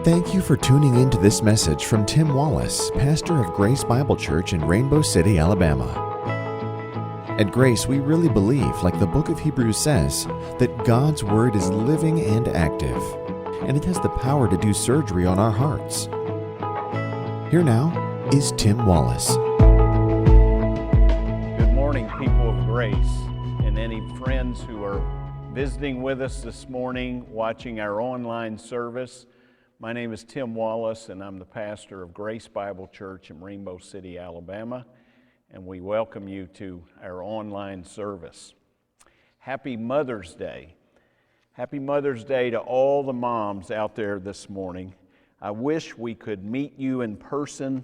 Thank you for tuning in to this message from Tim Wallace, pastor of Grace Bible Church in Rainbow City, Alabama. At Grace, we really believe, like the book of Hebrews says, that God's Word is living and active, and it has the power to do surgery on our hearts. Here now is Tim Wallace. Good morning, people of Grace, and any friends who are visiting with us this morning, watching our online service. My name is Tim Wallace, and I'm the pastor of Grace Bible Church in Rainbow City, Alabama, and we welcome you to our online service. Happy Mother's Day. Happy Mother's Day to all the moms out there this morning. I wish we could meet you in person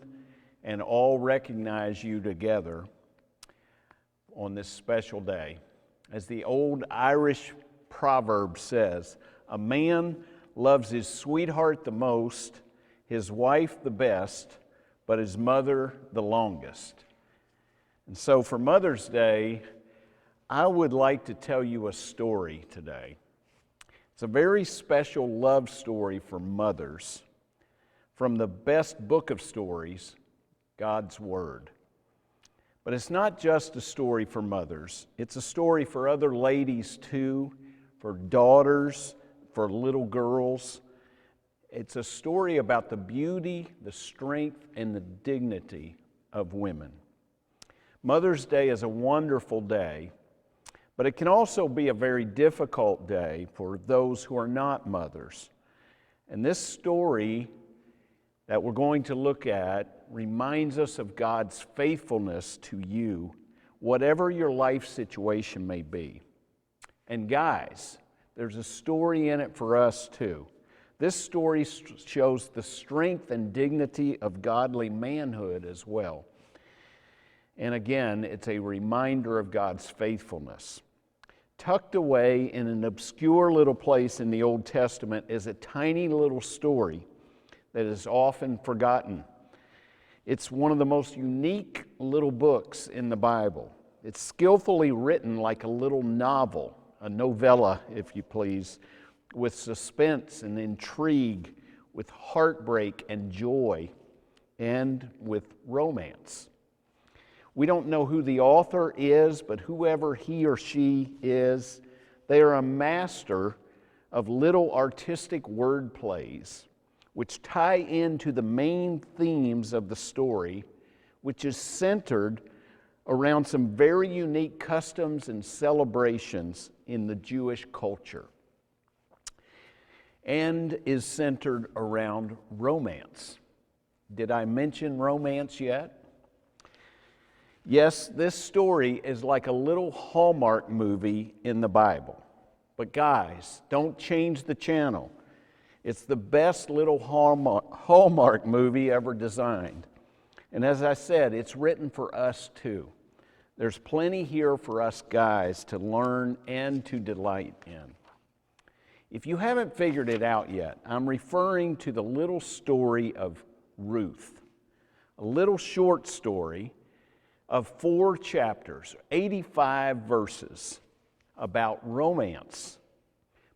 and all recognize you together on this special day. As the old Irish proverb says, a man loves his sweetheart the most, his wife the best, but his mother the longest. And so for Mother's Day, I would like to tell you a story today. It's a very special love story for mothers from the best book of stories, God's Word. But it's not just a story for mothers. It's a story for other ladies too, for daughters, for little girls. It's a story about the beauty, the strength, and the dignity of women. Mother's Day is a wonderful day, but it can also be a very difficult day for those who are not mothers. And this story that we're going to look at reminds us of God's faithfulness to you, whatever your life situation may be. And guys, there's a story in it for us too. This story shows the strength and dignity of godly manhood as well. And again, it's a reminder of God's faithfulness. Tucked away in an obscure little place in the Old Testament is a tiny little story that is often forgotten. It's one of the most unique little books in the Bible. It's skillfully written like a little novel, a novella, if you please, with suspense and intrigue, with heartbreak and joy, and with romance. We don't know who the author is, but whoever he or she is, they are a master of little artistic word plays, which tie into the main themes of the story, which is centered around some very unique customs and celebrations in the Jewish culture, and is centered around romance. Did I mention romance yet? Yes, this story is like a little Hallmark movie in the Bible. But guys, don't change the channel. It's the best little Hallmark movie ever designed. And as I said, it's written for us too. There's plenty here for us guys to learn and to delight in. If you haven't figured it out yet, I'm referring to the little story of Ruth, a little short story of 4 chapters, 85 verses about romance.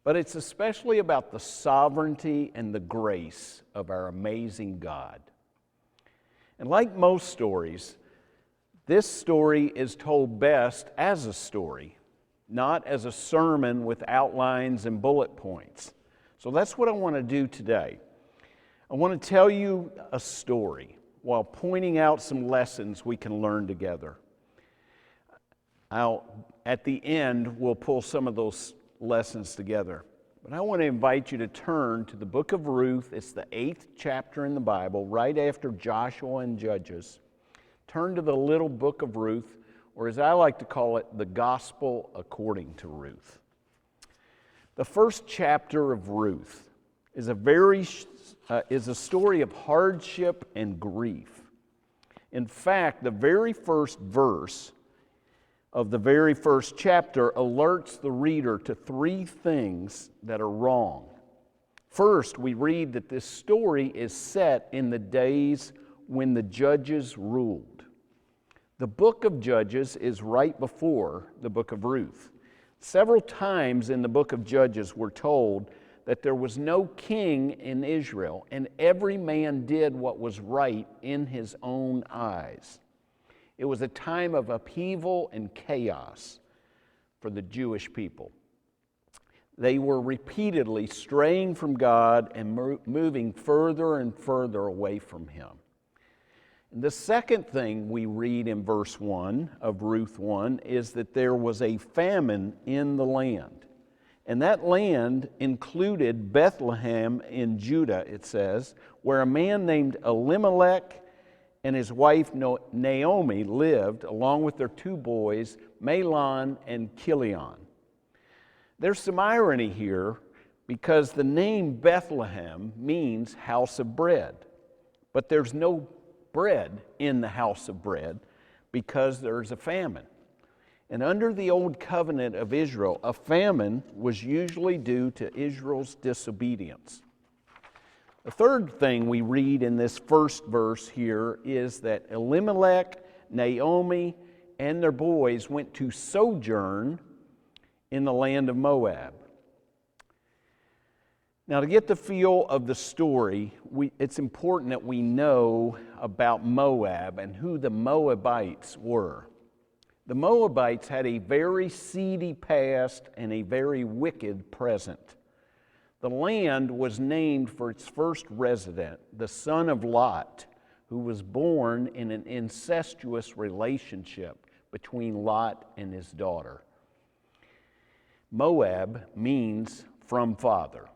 But it's especially about the sovereignty and the grace of our amazing God. And like most stories, this story is told best as a story, not as a sermon with outlines and bullet points. So that's what I want to do today. I want to tell you a story while pointing out some lessons we can learn together. At the end, we'll pull some of those lessons together. But I want to invite you to turn to the book of Ruth. It's the 8th chapter in the Bible, right after Joshua and Judges. Turn to the little book of Ruth, or as I like to call it, the Gospel according to Ruth. The first chapter of Ruth is a story of hardship and grief. In fact, the very first verse of the very first chapter alerts the reader to 3 things that are wrong. First, we read that this story is set in the days when the judges ruled. The book of Judges is right before the book of Ruth. Several times in the book of Judges we're told that there was no king in Israel, and every man did what was right in his own eyes. It was a time of upheaval and chaos for the Jewish people. They were repeatedly straying from God and moving further and further away from Him. The second thing we read in verse 1 of Ruth 1 is that there was a famine in the land. And that land included Bethlehem in Judah, it says, where a man named Elimelech and his wife Naomi lived, along with their two boys, Mahlon and Chilion. There's some irony here because the name Bethlehem means house of bread, but there's no bread in the house of bread because there's a famine. And under the old covenant of Israel, a famine was usually due to Israel's disobedience. The third thing we read in this first verse here is that Elimelech, Naomi, and their boys went to sojourn in the land of Moab. Now, to get the feel of the story, it's important that we know about Moab and who the Moabites were. The Moabites had a very seedy past and a very wicked present. The land was named for its first resident, the son of Lot, who was born in an incestuous relationship between Lot and his daughter. Moab means from father.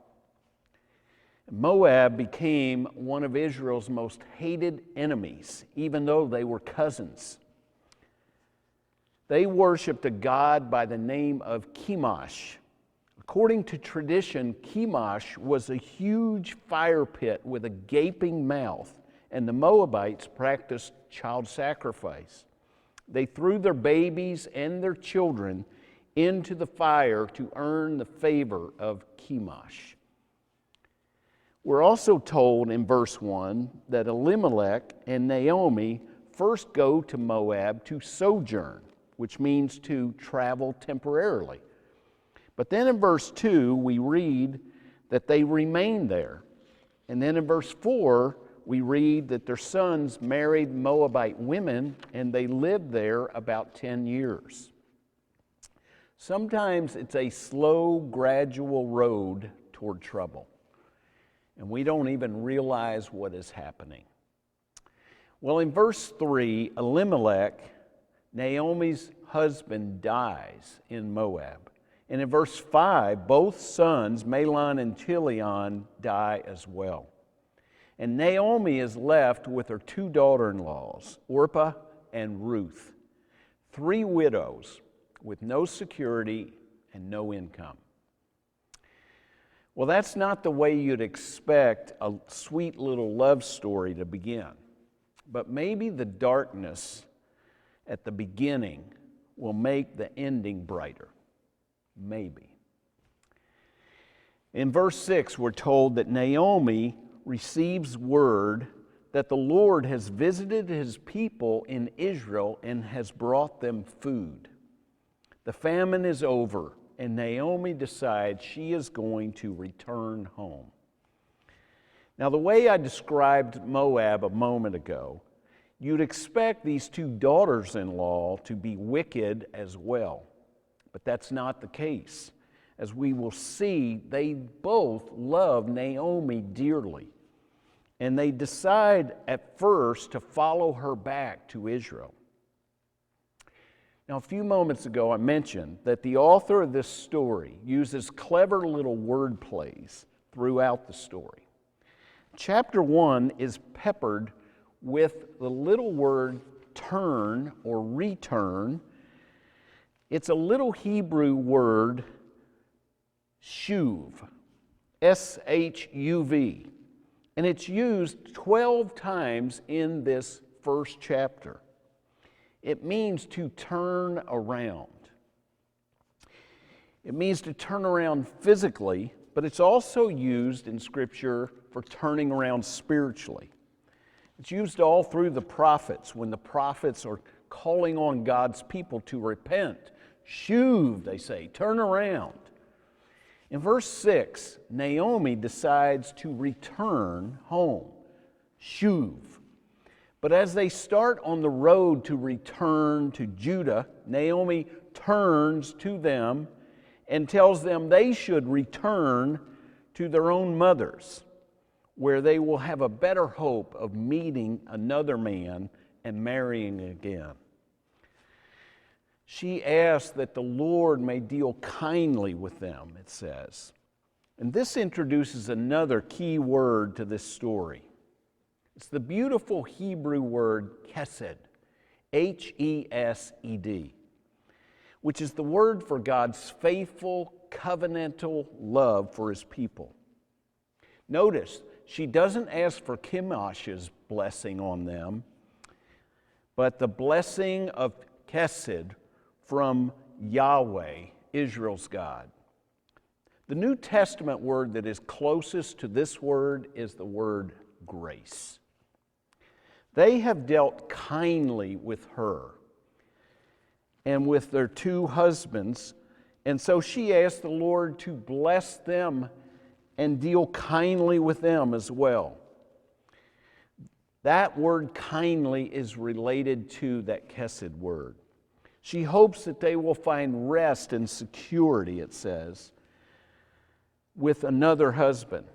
Moab became one of Israel's most hated enemies, even though they were cousins. They worshiped a god by the name of Chemosh. According to tradition, Chemosh was a huge fire pit with a gaping mouth, and the Moabites practiced child sacrifice. They threw their babies and their children into the fire to earn the favor of Chemosh. We're also told in verse 1 that Elimelech and Naomi first go to Moab to sojourn, which means to travel temporarily. But then in verse 2, we read that they remain there. And then in verse 4, we read that their sons married Moabite women and they lived there about 10 years. Sometimes it's a slow, gradual road toward trouble, and we don't even realize what is happening. Well, in verse 3, Elimelech, Naomi's husband, dies in Moab. And in verse 5, both sons, Mahlon and Chilion, die as well. And Naomi is left with her two daughter-in-laws, Orpah and Ruth, 3 widows with no security and no income. Well, that's not the way you'd expect a sweet little love story to begin. But maybe the darkness at the beginning will make the ending brighter. Maybe. In verse 6, we're told that Naomi receives word that the Lord has visited His people in Israel and has brought them food. The famine is over, and Naomi decides she is going to return home. Now, the way I described Moab a moment ago, you'd expect these two daughters-in-law to be wicked as well. But that's not the case. As we will see, they both love Naomi dearly. And they decide at first to follow her back to Israel. Now, a few moments ago, I mentioned that the author of this story uses clever little word plays throughout the story. Chapter 1 is peppered with the little word turn or return. It's a little Hebrew word, shuv, S-H-U-V, and it's used 12 times in this first chapter. It means to turn around. It means to turn around physically, but it's also used in Scripture for turning around spiritually. It's used all through the prophets when the prophets are calling on God's people to repent. Shuv, they say, turn around. In verse 6, Naomi decides to return home, shuv. But as they start on the road to return to Judah, Naomi turns to them and tells them they should return to their own mothers, where they will have a better hope of meeting another man and marrying again. She asks that the Lord may deal kindly with them, it says. And this introduces another key word to this story. It's the beautiful Hebrew word HESED, H-E-S-E-D, which is the word for God's faithful, covenantal love for His people. Notice, she doesn't ask for Chemosh's blessing on them, but the blessing of HESED from Yahweh, Israel's God. The New Testament word that is closest to this word is the word grace. They have dealt kindly with her and with their two husbands, and so she asked the Lord to bless them and deal kindly with them as well. That word kindly is related to that Hesed word. She hopes that they will find rest and security, it says, with another husband.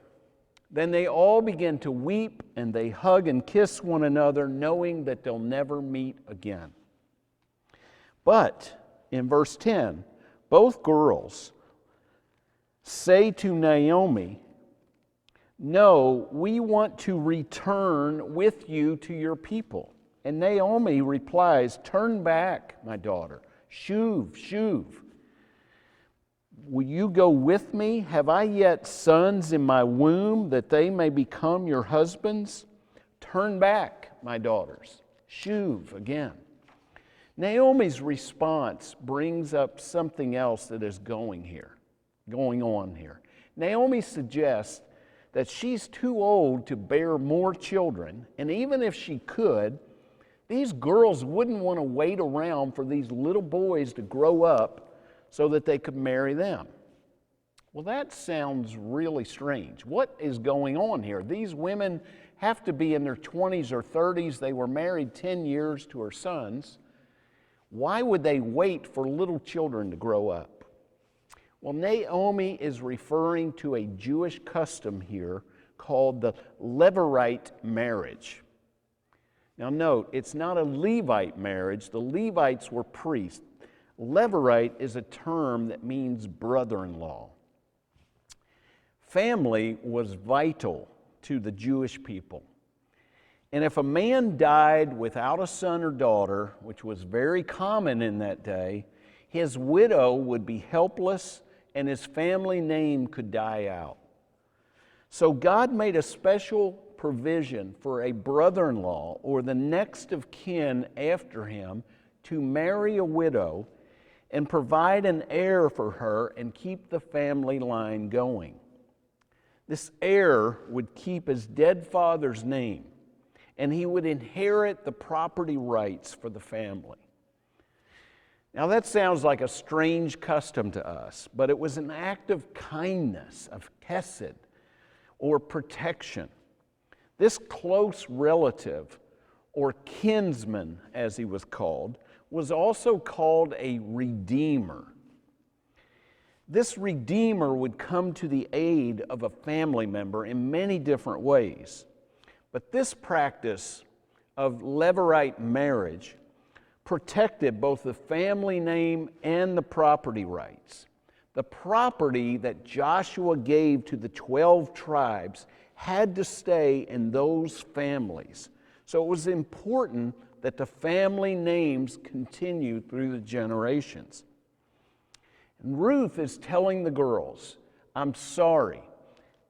Then they all begin to weep and they hug and kiss one another, knowing that they'll never meet again. But in verse 10, both girls say to Naomi, "No, we want to return with you to your people." And Naomi replies, "Turn back, my daughter. Shuv, shuv. Will you go with me? Have I yet sons in my womb that they may become your husbands? Turn back, my daughters. Shuv again." Naomi's response brings up something else that is going on here. Naomi suggests that she's too old to bear more children, and even if she could, these girls wouldn't want to wait around for these little boys to grow up so that they could marry them. Well, that sounds really strange. What is going on here? These women have to be in their 20s or 30s. They were married 10 years to her sons. Why would they wait for little children to grow up? Well, Naomi is referring to a Jewish custom here called the Levirate marriage. Now note, it's not a Levite marriage. The Levites were priests. Levirate is a term that means brother-in-law. Family was vital to the Jewish people. And if a man died without a son or daughter, which was very common in that day, his widow would be helpless and his family name could die out. So God made a special provision for a brother-in-law or the next of kin after him to marry a widow and provide an heir for her and keep the family line going. This heir would keep his dead father's name, and he would inherit the property rights for the family. Now that sounds like a strange custom to us, but it was an act of kindness, of hesed, or protection. This close relative, or kinsman as he was called, was also called a redeemer. This redeemer would come to the aid of a family member in many different ways. But this practice of Levirate marriage protected both the family name and the property rights. The property that Joshua gave to the 12 tribes had to stay in those families. So it was important that the family names continued through the generations. And Ruth is telling the girls, "I'm sorry,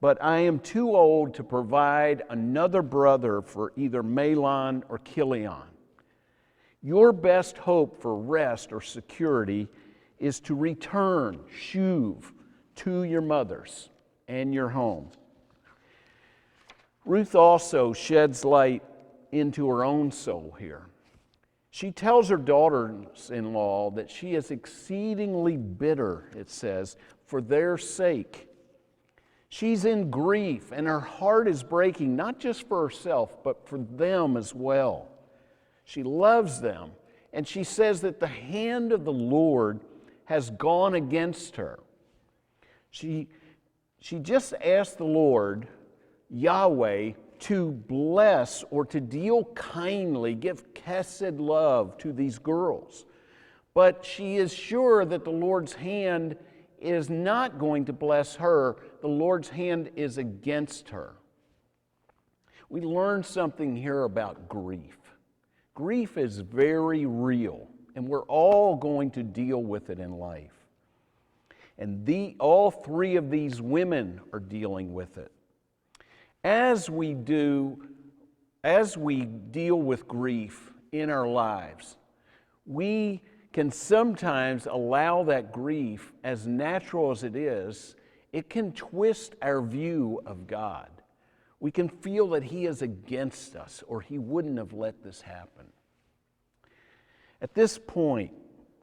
but I am too old to provide another brother for either Mahlon or Chilion. Your best hope for rest or security is to return, shuv, to your mothers and your home." Ruth also sheds light into her own soul here. She tells her daughters-in-law that she is exceedingly bitter, it says, for their sake. She's in grief, and her heart is breaking, not just for herself, but for them as well. She loves them, and she says that the hand of the Lord has gone against her. She just asked the Lord, Yahweh, to bless or to deal kindly, give HESED love to these girls. But she is sure that the Lord's hand is not going to bless her. The Lord's hand is against her. We learn something here about grief. Grief is very real, and we're all going to deal with it in life. And all three of these women are dealing with it. As we deal with grief in our lives, we can sometimes allow that grief, as natural as it can twist our view of God. We can feel that He is against us, or He wouldn't have let this happen. At this point,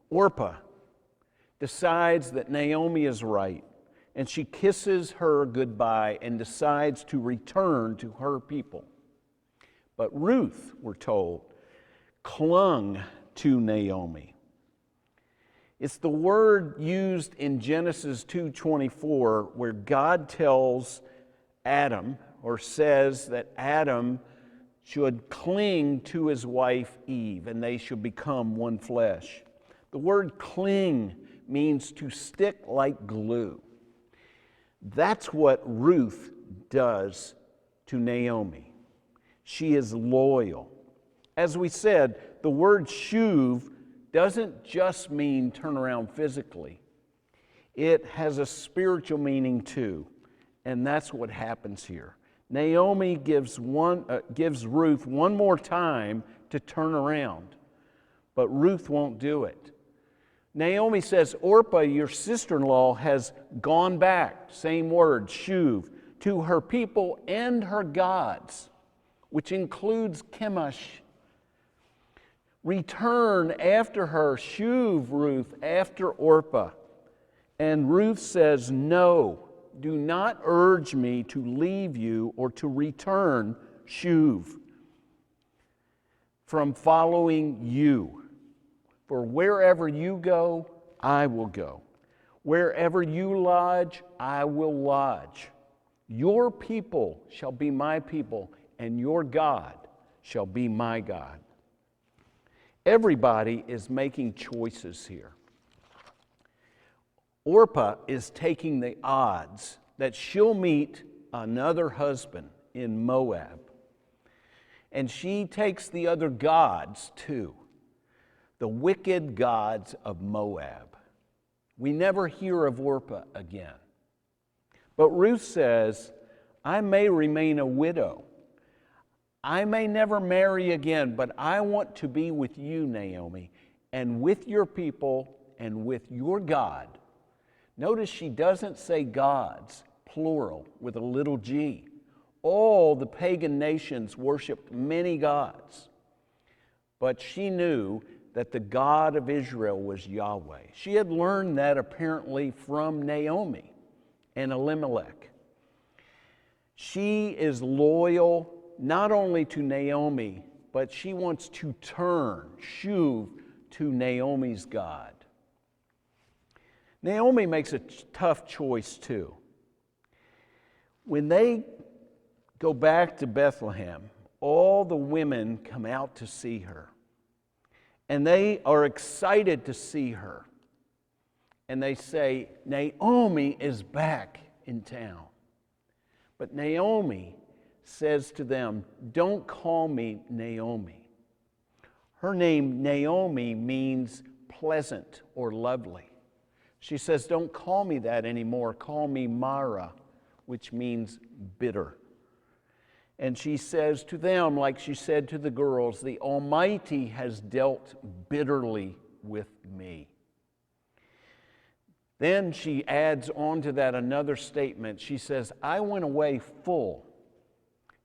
Orpah decides that Naomi is right, and she kisses her goodbye and decides to return to her people. But Ruth, we're told, clung to Naomi. It's the word used in Genesis 2:24 where God tells Adam, or says that Adam should cling to his wife Eve, and they should become one flesh. The word cling means to stick like glue. That's what Ruth does to Naomi. She is loyal. As we said, the word shuv doesn't just mean turn around physically. It has a spiritual meaning too, and that's what happens here. Naomi gives Ruth one more time to turn around, but Ruth won't do it. Naomi says, Orpah, your sister-in-law, has gone back, same word, shuv, to her people and her gods, which includes Chemosh. Return after her, shuv, Ruth, after Orpah. And Ruth says, no, do not urge me to leave you or to return, shuv, from following you. For wherever you go, I will go. Wherever you lodge, I will lodge. Your people shall be my people, and your God shall be my God. Everybody is making choices here. Orpah is taking the odds that she'll meet another husband in Moab. And she takes the other gods too. The wicked gods of Moab. We never hear of Orpah again. But Ruth says, I may remain a widow. I may never marry again, but I want to be with you, Naomi, and with your people and with your God. Notice she doesn't say gods, plural, with a little g. All the pagan nations worshiped many gods. But she knew that the God of Israel was Yahweh. She had learned that apparently from Naomi and Elimelech. She is loyal not only to Naomi, but she wants to turn, shuv, to Naomi's God. Naomi makes a tough choice too. When they go back to Bethlehem, all the women come out to see her. And they are excited to see her. And they say, Naomi is back in town. But Naomi says to them, don't call me Naomi. Her name, Naomi, means pleasant or lovely. She says, don't call me that anymore. Call me Mara, which means bitter. And she says to them, like she said to the girls, the Almighty has dealt bitterly with me. Then she adds on to that another statement. She says, I went away full,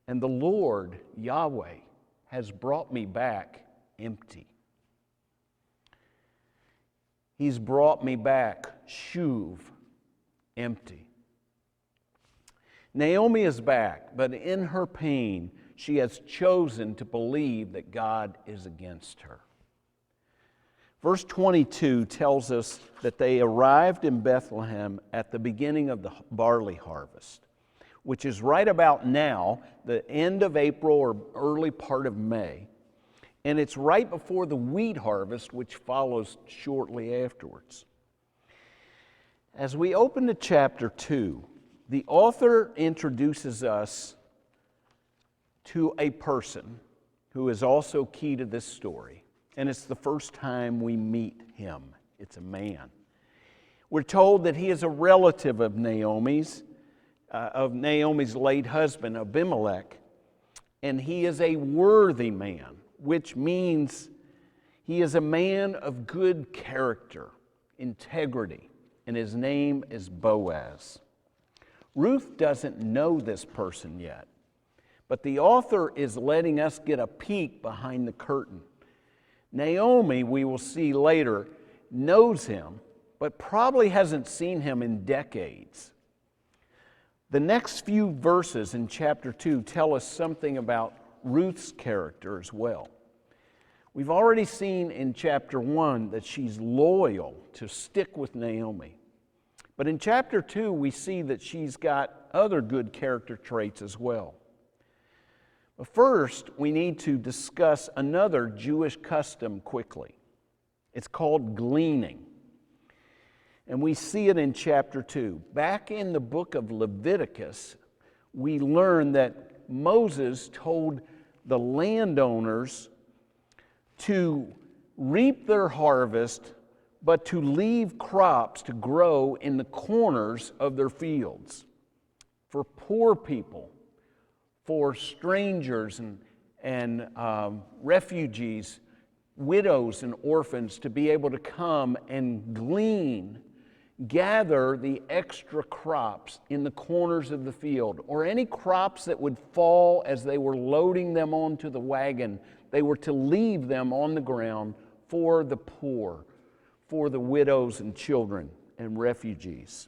and the Lord, Yahweh, has brought me back empty. He's brought me back, shuv, empty. Naomi is back, but in her pain, she has chosen to believe that God is against her. Verse 22 tells us that they arrived in Bethlehem at the beginning of the barley harvest, which is right about now, the end of April or early part of May. And it's right before the wheat harvest, which follows shortly afterwards. As we open to chapter 2, the author introduces us to a person who is also key to this story. And it's the first time we meet him. It's a man. We're told that he is a relative of Naomi's late husband, Elimelech, and he is a worthy man, which means he is a man of good character, integrity, and his name is Boaz. Ruth doesn't know this person yet, but the author is letting us get a peek behind the curtain. Naomi, we will see later, knows him, but probably hasn't seen him in decades. The next few verses in chapter 2 tell us something about Ruth's character as well. We've already seen in chapter 1 that she's loyal to stick with Naomi. But in chapter 2, we see that she's got other good character traits as well. But first, we need to discuss another Jewish custom quickly. It's called gleaning. And we see it in chapter 2. Back in the book of Leviticus, we learn that Moses told the landowners to reap their harvest, but to leave crops to grow in the corners of their fields for poor people, for strangers and refugees, widows and orphans to be able to come and glean, gather the extra crops in the corners of the field, or any crops that would fall as they were loading them onto the wagon. They were to leave them on the ground for the poor, for the widows and children and refugees.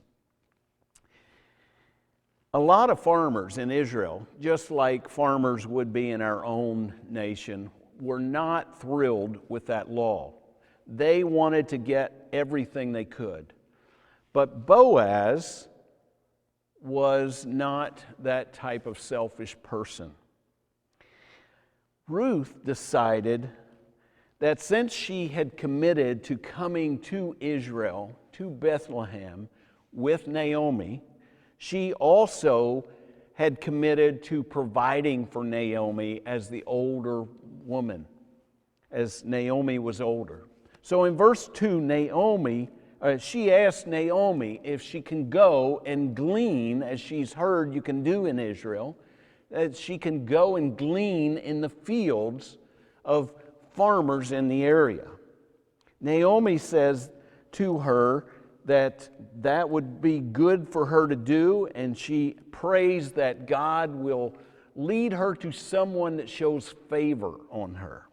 A lot of farmers in Israel, just like farmers would be in our own nation, were not thrilled with that law. They wanted to get everything they could. But Boaz was not that type of selfish person. Ruth decided that since she had committed to coming to Israel, to Bethlehem, with Naomi, she also had committed to providing for Naomi as the older woman, as Naomi was older. So in verse 2, she asked Naomi if she can go and glean, as she's heard you can do in Israel, that she can go and glean in the fields of farmers in the area. Naomi says to her that would be good for her to do, and she prays that God will lead her to someone that shows favor on her.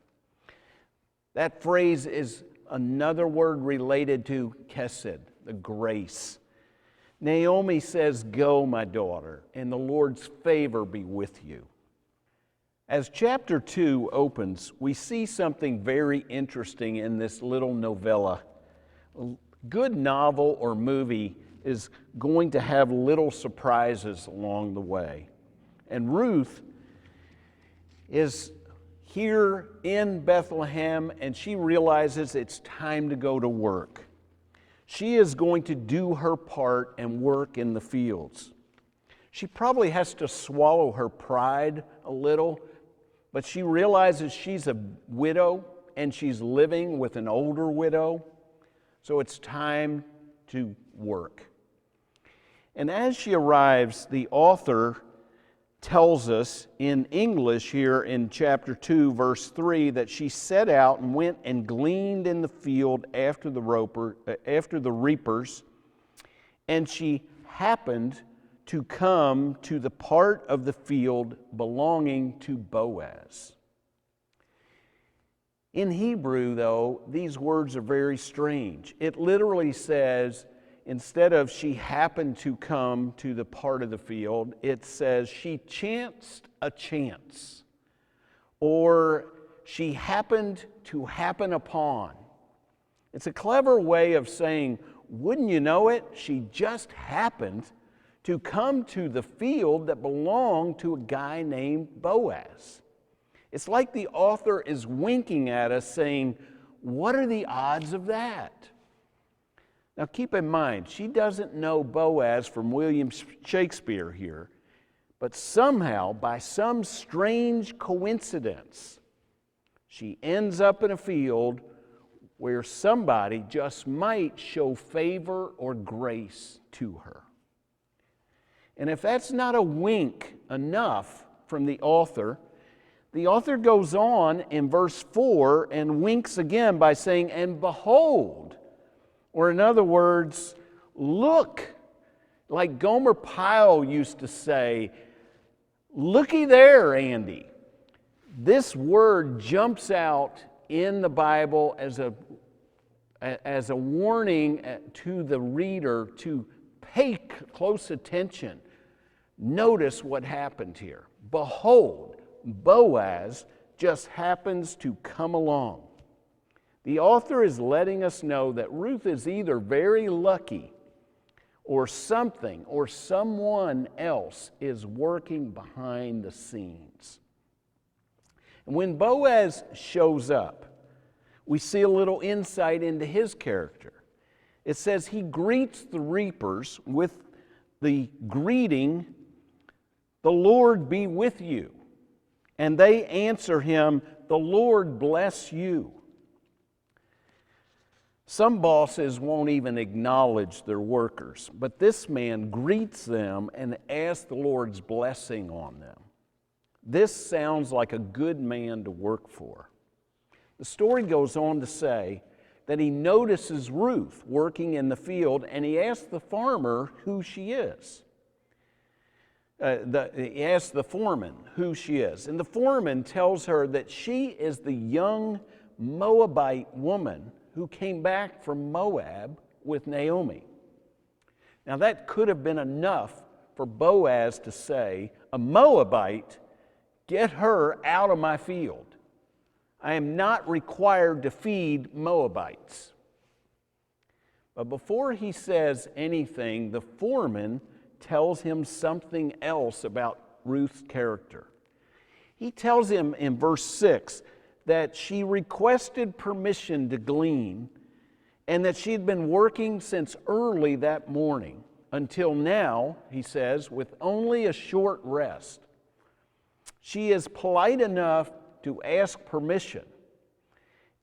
That phrase is another word related to HESED, the grace. Naomi says, "Go, my daughter, and the Lord's favor be with you." As chapter 2 opens, we see something very interesting in this little novella. A good novel or movie is going to have little surprises along the way. And Ruth is here in Bethlehem, and she realizes it's time to go to work. She is going to do her part and work in the fields. She probably has to swallow her pride a little, but she realizes she's a widow and she's living with an older widow, so it's time to work. And as she arrives, the author tells us in English here in chapter 2, verse 3, that she set out and went and gleaned in the field after the reapers, and she happened to come to the part of the field belonging to Boaz. In Hebrew, though, these words are very strange. It literally says, instead of she happened to come to the part of the field, it says she chanced a chance, or she happened to happen upon. It's a clever way of saying, wouldn't you know it, she just happened to come to the field that belonged to a guy named Boaz. It's like the author is winking at us saying, what are the odds of that? Now keep in mind, she doesn't know Boaz from William Shakespeare here, but somehow, by some strange coincidence, she ends up in a field where somebody just might show favor or grace to her. And if that's not a wink enough from the author goes on in verse 4 and winks again by saying, and behold, or in other words, look, like Gomer Pyle used to say, looky there, Andy. This word jumps out in the Bible as a warning to the reader to pay close attention. Notice what happened here. Behold, Boaz just happens to come along. The author is letting us know that Ruth is either very lucky or something or someone else is working behind the scenes. And when Boaz shows up, we see a little insight into his character. It says he greets the reapers with the greeting, "The Lord be with you." And they answer him, "The Lord bless you." Some bosses won't even acknowledge their workers, but this man greets them and asks the Lord's blessing on them. This sounds like a good man to work for. The story goes on to say that he notices Ruth working in the field, and he asks the farmer who she is. He asks the foreman who she is, and the foreman tells her that she is the young Moabite woman who came back from Moab with Naomi. Now that could have been enough for Boaz to say, "A Moabite, get her out of my field. I am not required to feed Moabites." But before he says anything, the foreman tells him something else about Ruth's character. He tells him in verse 6 that she requested permission to glean and that she had been working since early that morning until now, he says, with only a short rest. She is polite enough to ask permission,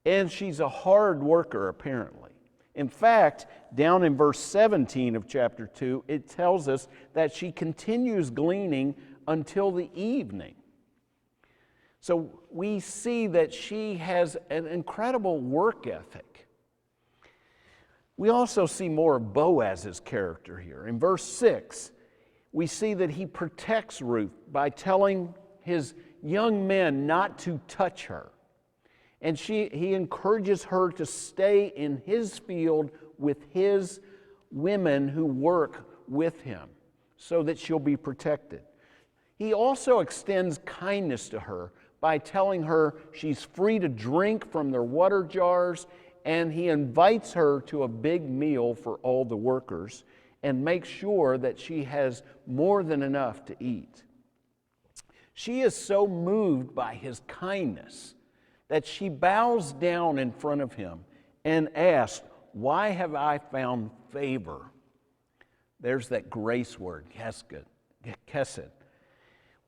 and she's a hard worker apparently. In fact, down in verse 17 of chapter 2, it tells us that she continues gleaning until the evening. So we see that she has an incredible work ethic. We also see more of Boaz's character here. In verse 6, we see that he protects Ruth by telling his young men not to touch her. And he encourages her to stay in his field with his women who work with him so that she'll be protected. He also extends kindness to her by telling her she's free to drink from their water jars, and he invites her to a big meal for all the workers and makes sure that she has more than enough to eat. She is so moved by his kindness that she bows down in front of him and asks, "Why have I found favor?" There's that grace word, HESED.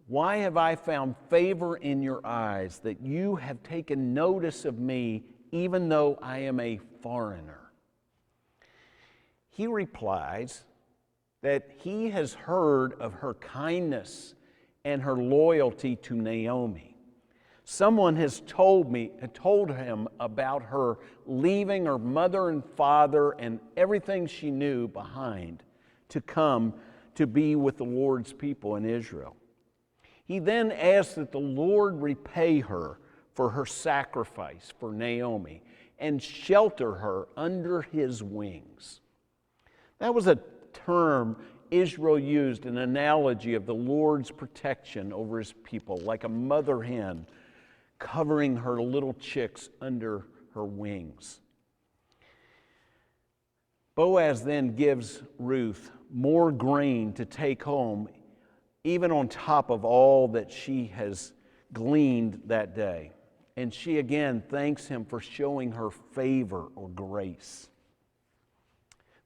"Why have I found favor in your eyes that you have taken notice of me even though I am a foreigner?" He replies that he has heard of her kindness and her loyalty to Naomi. Someone has told him about her leaving her mother and father and everything she knew behind to come to be with the Lord's people in Israel. He then asks that the Lord repay her for her sacrifice for Naomi and shelter her under his wings. That was a term Israel used, an analogy of the Lord's protection over his people, like a mother hen covering her little chicks under her wings. Boaz then gives Ruth more grain to take home, even on top of all that she has gleaned that day. And she again thanks him for showing her favor or grace.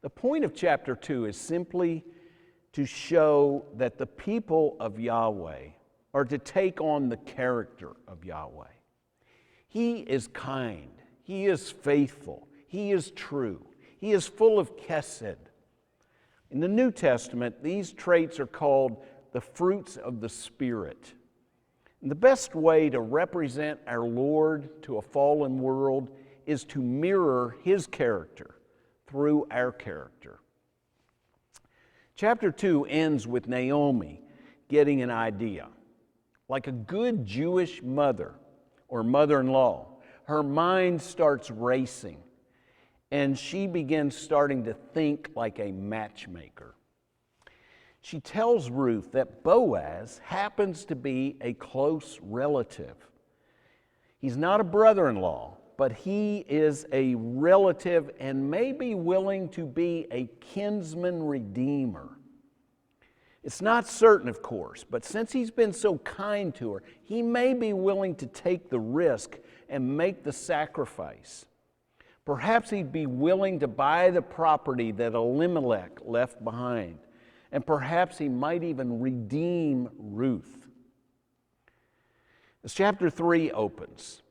The point of chapter 2 is simply to show that the people of Yahweh are to take on the character of Yahweh. He is kind. He is faithful. He is true. He is full of HESED. In the New Testament, these traits are called the fruits of the Spirit. And the best way to represent our Lord to a fallen world is to mirror his character through our character. Chapter 2 ends with Naomi getting an idea. Like a good Jewish mother or mother-in-law, her mind starts racing, and she begins starting to think like a matchmaker. She tells Ruth that Boaz happens to be a close relative. He's not a brother-in-law, but he is a relative and may be willing to be a kinsman redeemer. It's not certain, of course, but since he's been so kind to her, he may be willing to take the risk and make the sacrifice. Perhaps he'd be willing to buy the property that Elimelech left behind, and perhaps he might even redeem Ruth. As chapter 3 opens,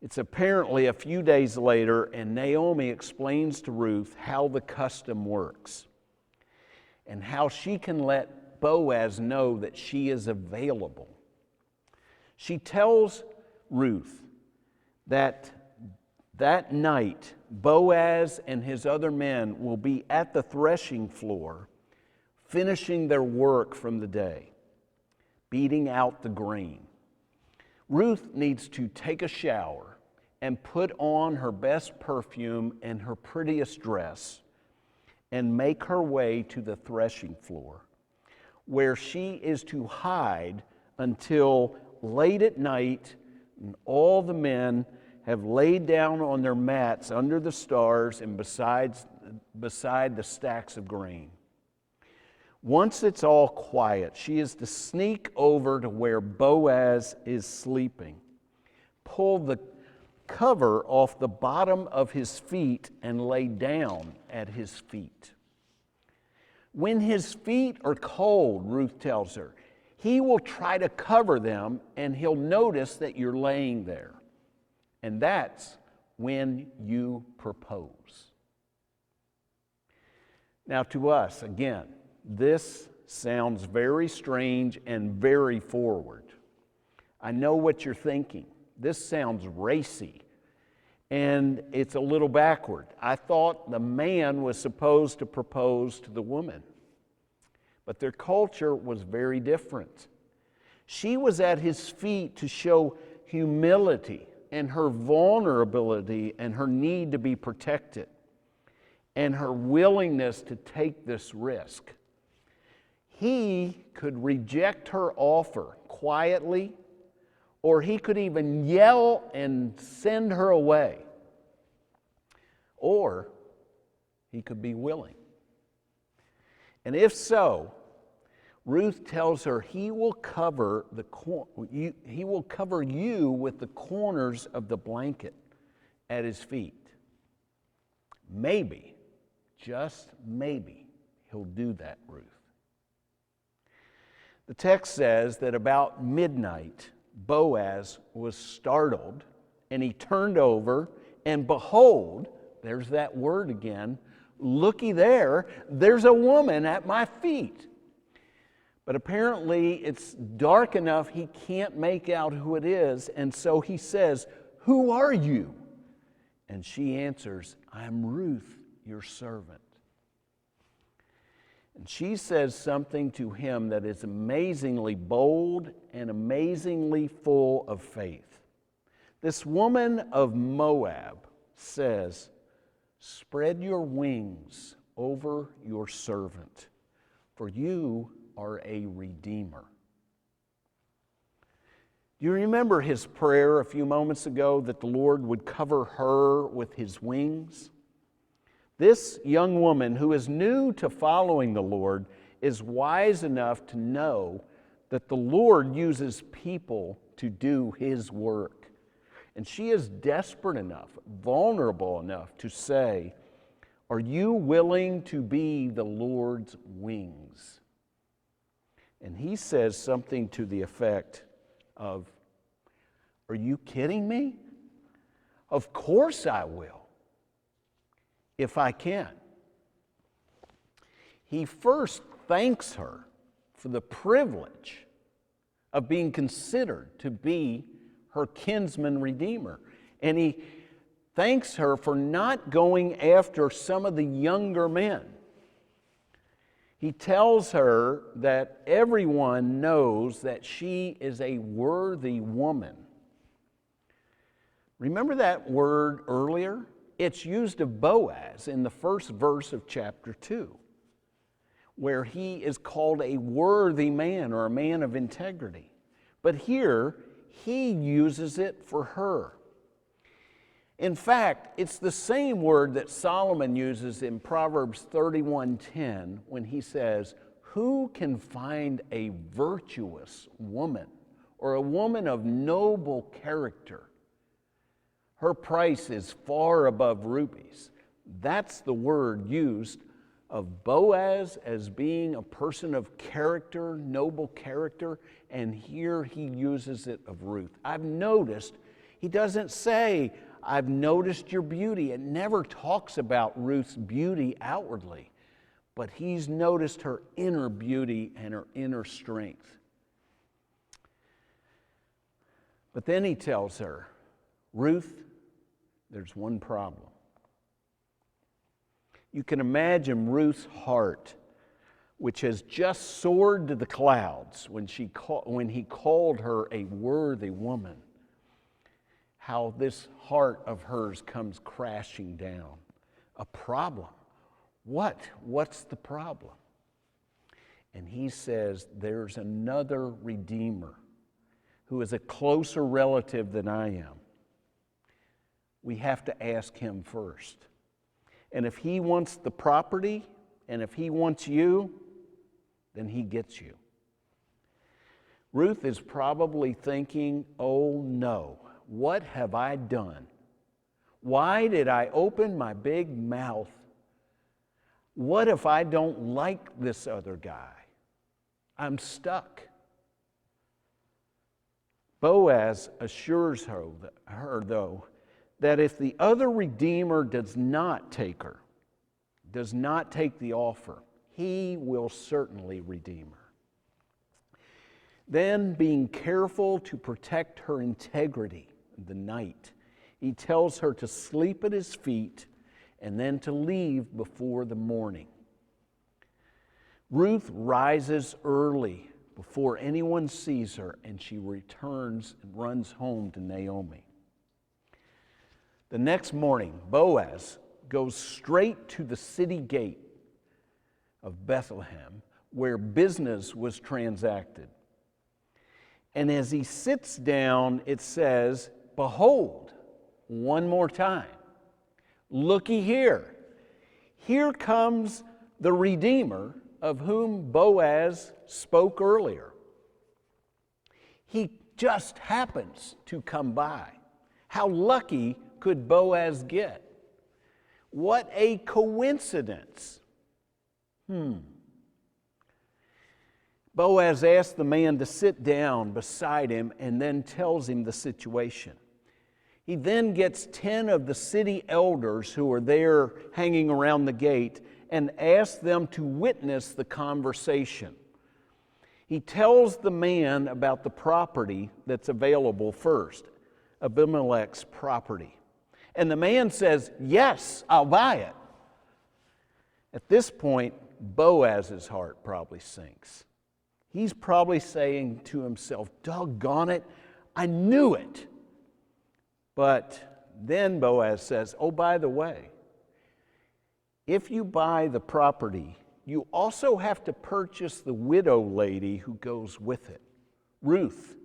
it's apparently a few days later, and Naomi explains to Ruth how the custom works and how she can let Boaz know that she is available. She tells Ruth that night Boaz and his other men will be at the threshing floor finishing their work from the day, beating out the grain. Ruth needs to take a shower and put on her best perfume and her prettiest dress and make her way to the threshing floor, where she is to hide until late at night and all the men have laid down on their mats under the stars and beside the stacks of grain. Once it's all quiet, she is to sneak over to where Boaz is sleeping, pull the cover off the bottom of his feet, and lay down at his feet. When his feet are cold, Ruth tells her, he will try to cover them and he'll notice that you're laying there. And that's when you propose. Now, to us, again, this sounds very strange and very forward. I know what you're thinking. This sounds racy, and it's a little backward. I thought the man was supposed to propose to the woman, but their culture was very different. She was at his feet to show humility and her vulnerability and her need to be protected and her willingness to take this risk. He could reject her offer quietly, or he could even yell and send her away. Or he could be willing. And if so, Ruth tells her he will cover you with the corners of the blanket at his feet. Maybe, just maybe, he'll do that, Ruth. The text says that about midnight, Boaz was startled, and he turned over, and behold, there's that word again, looky there, there's a woman at my feet. But apparently it's dark enough he can't make out who it is, and so he says, "Who are you?" And she answers, "I'm Ruth, your servant." And she says something to him that is amazingly bold and amazingly full of faith. This woman of Moab says, "Spread your wings over your servant, for you are a redeemer." Do you remember his prayer a few moments ago that the Lord would cover her with his wings? This young woman who is new to following the Lord is wise enough to know that the Lord uses people to do his work. And she is desperate enough, vulnerable enough to say, "Are you willing to be the Lord's wings?" And he says something to the effect of, "Are you kidding me? Of course I will, if I can." He first thanks her for the privilege of being considered to be her kinsman redeemer. And he thanks her for not going after some of the younger men. He tells her that everyone knows that she is a worthy woman. Remember that word earlier? It's used of Boaz in the first verse of chapter 2, where he is called a worthy man or a man of integrity. But here, he uses it for her. In fact, it's the same word that Solomon uses in Proverbs 31:10 when he says, "Who can find a virtuous woman or a woman of noble character? Her price is far above rubies." That's the word used of Boaz as being a person of character, noble character, and here he uses it of Ruth. I've noticed, he doesn't say, "I've noticed your beauty." It never talks about Ruth's beauty outwardly, but he's noticed her inner beauty and her inner strength. But then he tells her, "Ruth, there's one problem." You can imagine Ruth's heart, which has just soared to the clouds when he called her a worthy woman, how this heart of hers comes crashing down. A problem. What's the problem? And he says, "There's another Redeemer who is a closer relative than I am. We have to ask him first. And if he wants the property, and if he wants you, then he gets you." Ruth is probably thinking, "Oh no, what have I done? Why did I open my big mouth? What if I don't like this other guy? I'm stuck." Boaz assures her though, that if the other Redeemer does not take her, does not take the offer, he will certainly redeem her. Then, being careful to protect her integrity in the night, he tells her to sleep at his feet and then to leave before the morning. Ruth rises early before anyone sees her, and she returns and runs home to Naomi. The next morning, Boaz goes straight to the city gate of Bethlehem, where business was transacted. And as he sits down, it says, "Behold," one more time, "looky here. Here comes the Redeemer of whom Boaz spoke earlier." He just happens to come by. How lucky could Boaz get? What a coincidence. Boaz asks the man to sit down beside him and then tells him the situation. He then gets 10 of the city elders who are there hanging around the gate and asks them to witness the conversation. He tells the man about the property that's available first, Elimelech's property. And the man says, "Yes, I'll buy it." At this point, Boaz's heart probably sinks. He's probably saying to himself, "Doggone it, I knew it. But then Boaz says, oh, by the way, if you buy the property, you also have to purchase the widow lady who goes with it, Ruth,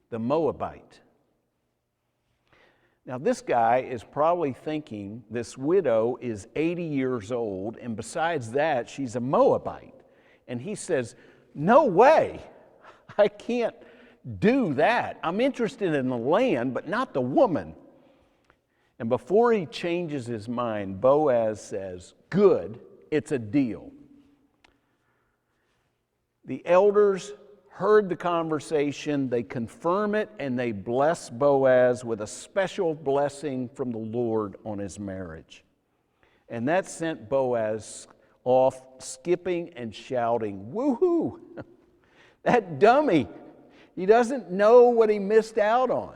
the Moabite. Now, this guy is probably thinking this widow is 80 years old, and besides that, she's a Moabite. And he says, no way, I can't do that. I'm interested in the land, but not the woman. And before he changes his mind, Boaz says, good, it's a deal. The elders heard the conversation, they confirm it, and they bless Boaz with a special blessing from the Lord on his marriage. And that sent Boaz off skipping and shouting, woohoo! That dummy, he doesn't know what he missed out on.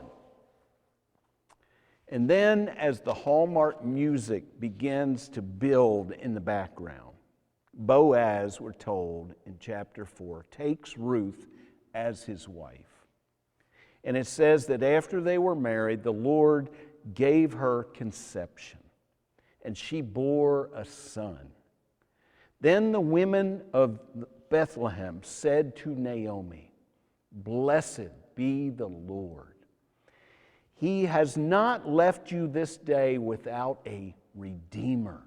And then as the Hallmark music begins to build in the background, Boaz, we're told in chapter 4, takes Ruth as his wife. And it says that after they were married, the Lord gave her conception, and she bore a son. Then the women of Bethlehem said to Naomi, blessed be the Lord. He has not left you this day without a redeemer.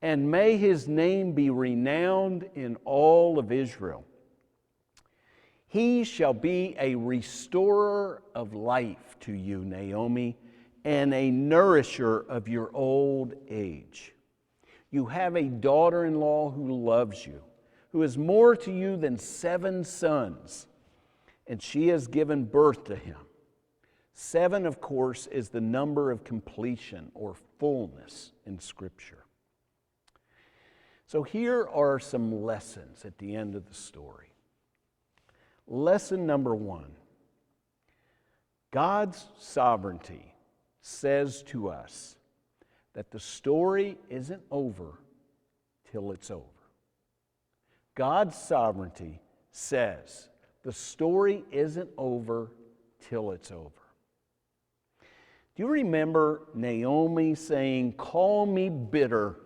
And may his name be renowned in all of Israel. He shall be a restorer of life to you, Naomi, and a nourisher of your old age. You have a daughter-in-law who loves you, who is more to you than 7 sons, and she has given birth to him. 7, of course, is the number of completion or fullness in Scripture. So here are some lessons at the end of the story. Lesson number 1. God's sovereignty says to us that the story isn't over till it's over. God's sovereignty says the story isn't over till it's over. Do you remember Naomi saying, call me bitter,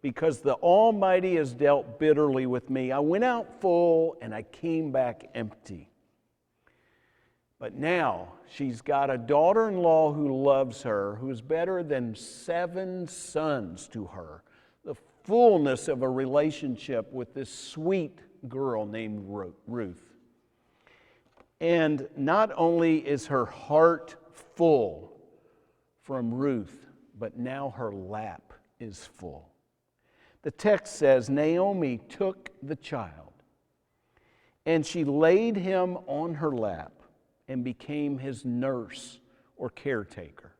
because the Almighty has dealt bitterly with me. I went out full and I came back empty. But now she's got a daughter-in-law who loves her, who's better than 7 sons to her. The fullness of a relationship with this sweet girl named Ruth. And not only is her heart full from Ruth, but now her lap is full. The text says, Naomi took the child, and she laid him on her lap and became his nurse or caretaker.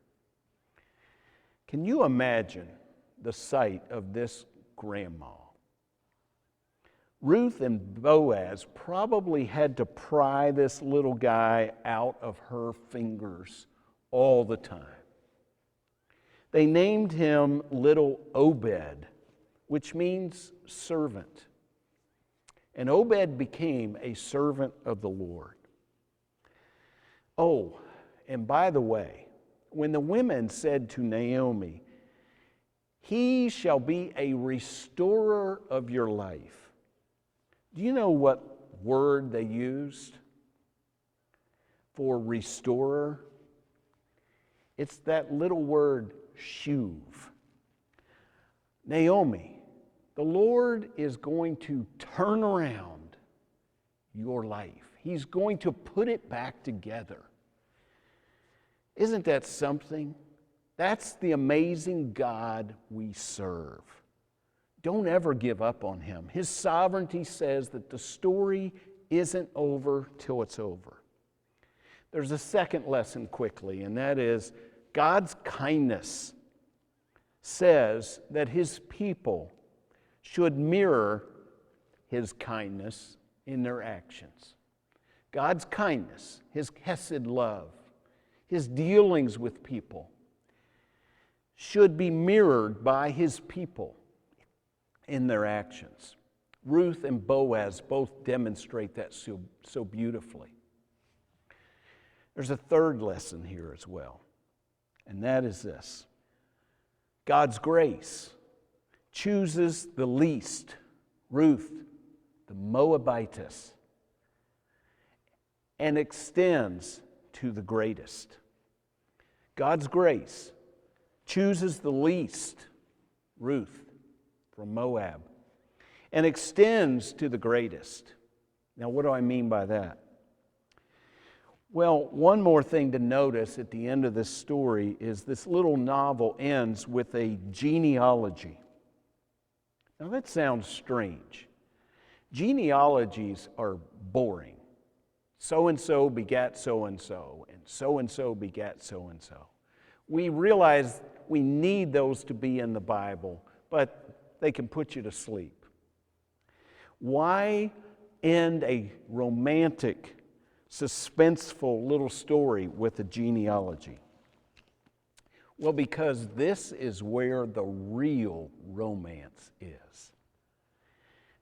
Can you imagine the sight of this grandma? Ruth and Boaz probably had to pry this little guy out of her fingers all the time. They named him Little Obed, which means servant. And Obed became a servant of the Lord. Oh, and by the way, when the women said to Naomi, he shall be a restorer of your life, do you know what word they used for restorer? It's that little word, shuv. Naomi, the Lord is going to turn around your life. He's going to put it back together. Isn't that something? That's the amazing God we serve. Don't ever give up on him. His sovereignty says that the story isn't over till it's over. There's a second lesson quickly, and that is God's kindness says that his people should mirror his kindness in their actions. God's kindness, his HESED love, his dealings with people should be mirrored by his people in their actions. Ruth and Boaz both demonstrate that so beautifully. There's a third lesson here as well, and that is this. God's grace chooses the least, Ruth, the Moabitess, and extends to the greatest. God's grace chooses the least, Ruth from Moab, and extends to the greatest. Now, what do I mean by that? Well, one more thing to notice at the end of this story is this little novel ends with a genealogy. Now, that sounds strange. Genealogies are boring. So-and-so begat so-and-so, and so-and-so begat so-and-so. We realize we need those to be in the Bible, but they can put you to sleep. Why end a romantic, suspenseful little story with a genealogy? Well, because this is where the real romance is.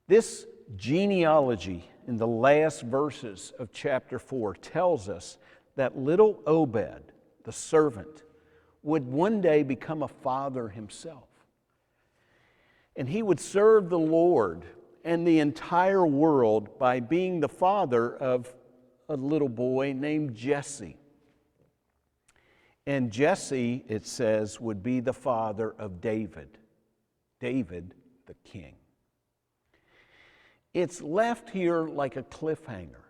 This genealogy in the last verses of chapter 4 tells us that little Obed, the servant, would one day become a father himself. And he would serve the Lord and the entire world by being the father of a little boy named Jesse. And Jesse, it says, would be the father of David, David the king. It's left here like a cliffhanger.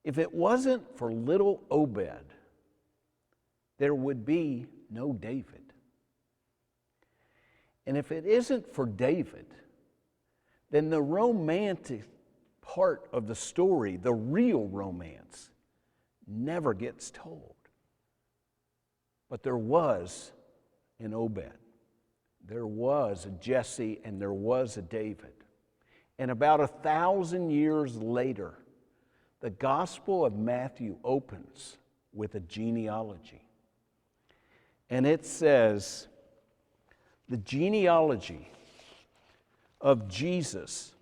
If it wasn't for little Obed, there would be no David. And if it isn't for David, then the romantic part of the story, the real romance, never gets told. But there was an Obed. There was a Jesse and there was a David. And about 1,000 years later, the Gospel of Matthew opens with a genealogy. And it says, the genealogy of Jesus,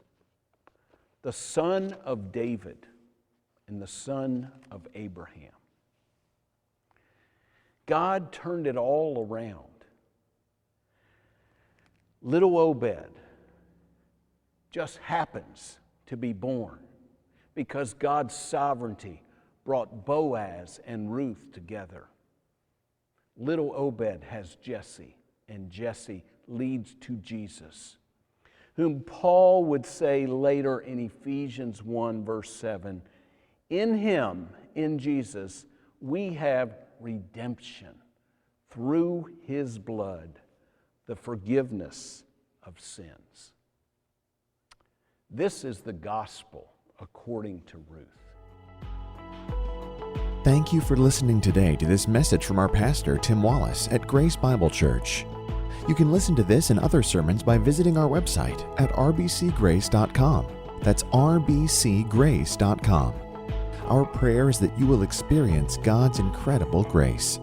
the son of David and the son of Abraham. God turned it all around. Little Obed just happens to be born because God's sovereignty brought Boaz and Ruth together. Little Obed has Jesse, and Jesse leads to Jesus, whom Paul would say later in Ephesians 1, verse 7, in him, in Jesus, we have redemption through his blood, the forgiveness of sins. This is the gospel according to Ruth. Thank you for listening today to this message from our pastor, Tim Wallace, at Grace Bible Church. You can listen to this and other sermons by visiting our website at rbcgrace.com. That's rbcgrace.com. Our prayer is that you will experience God's incredible grace.